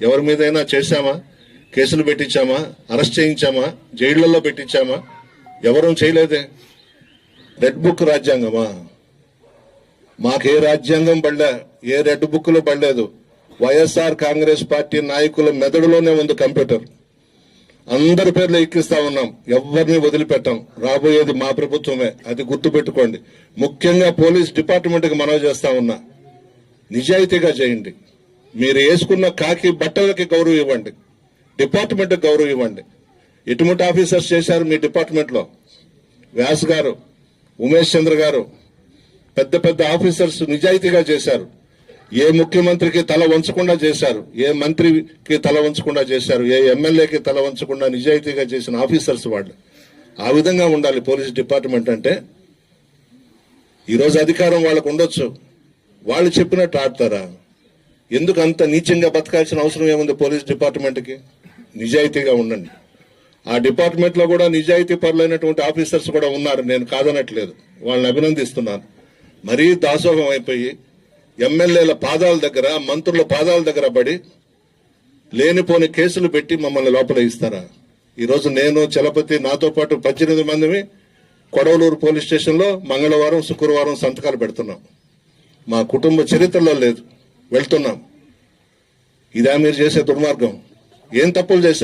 ఎవరి మీదైనా చేశామా? కేసులు పెట్టించామా? అరెస్ట్ చేయించామా? జైళ్లలో పెట్టించామా? ఎవరూ చేయలేదే. రెడ్ బుక్ రాజ్యాంగమా? మాకే రాజ్యాంగం పడలే, ఏ రెడ్ బుక్లో పడలేదు. వైఎస్ఆర్ కాంగ్రెస్ పార్టీ నాయకుల మెదడులోనే ఉంది కంప్యూటర్. అందరి పేర్లు ఎక్కిస్తా ఉన్నాం, ఎవరిని వదిలిపెట్టాం. రాబోయేది మా ప్రభుత్వమే, అది గుర్తుపెట్టుకోండి. ముఖ్యంగా పోలీస్ డిపార్ట్మెంట్కి మనవి చేస్తా ఉన్నా, నిజాయితీగా చేయండి. మీరు వేసుకున్న కాకి బట్టలకి గౌరవం ఇవ్వండి, డిపార్ట్మెంట్కి గౌరవం ఇవ్వండి. ఎటువంటి ఆఫీసర్స్ చేశారు మీ డిపార్ట్మెంట్లో? వ్యాస్ గారు, ఉమేష్ చంద్ర గారు, పెద్ద పెద్ద ఆఫీసర్స్ నిజాయితీగా చేశారు. ఏ ముఖ్యమంత్రికి తల వంచకుండా చేశారు, ఏ మంత్రికి తల వంచకుండా చేశారు, ఏ ఎమ్మెల్యేకి తల వంచకుండా నిజాయితీగా చేసిన ఆఫీసర్స్ వాళ్ళు. ఆ విధంగా ఉండాలి పోలీస్ డిపార్ట్మెంట్ అంటే. ఈరోజు అధికారం వాళ్ళకు ఉండొచ్చు, వాళ్ళు చెప్పినట్టు ఆడతారా? ఎందుకు అంత నీచంగా బతకాల్సిన అవసరం ఏముంది పోలీస్ డిపార్ట్మెంట్కి? నిజాయితీగా ఉండండి. ఆ డిపార్ట్మెంట్లో కూడా నిజాయితీ పరులైనటువంటి ఆఫీసర్స్ కూడా ఉన్నారు, నేను కాదనట్లేదు, వాళ్ళని అభినందిస్తున్నాను. మరీ దాసోహం అయిపోయి ఎమ్మెల్యేల పాదాల దగ్గర, మంత్రుల పాదాల దగ్గర పడి లేనిపోని కేసులు పెట్టి మమ్మల్ని లోపల ఇస్తారా? ఈరోజు నేను, చలపతి, నాతో పాటు 18 మందిని కొడవలూరు పోలీస్ స్టేషన్లో మంగళవారం, శుక్రవారం సంతకాలు పెడుతున్నాం. మా కుటుంబ చరిత్రలో లేదు, వెళ్తున్నాం. ఇదా మీరు చేసే దుర్మార్గం? ఏం తప్పులు చేశారు?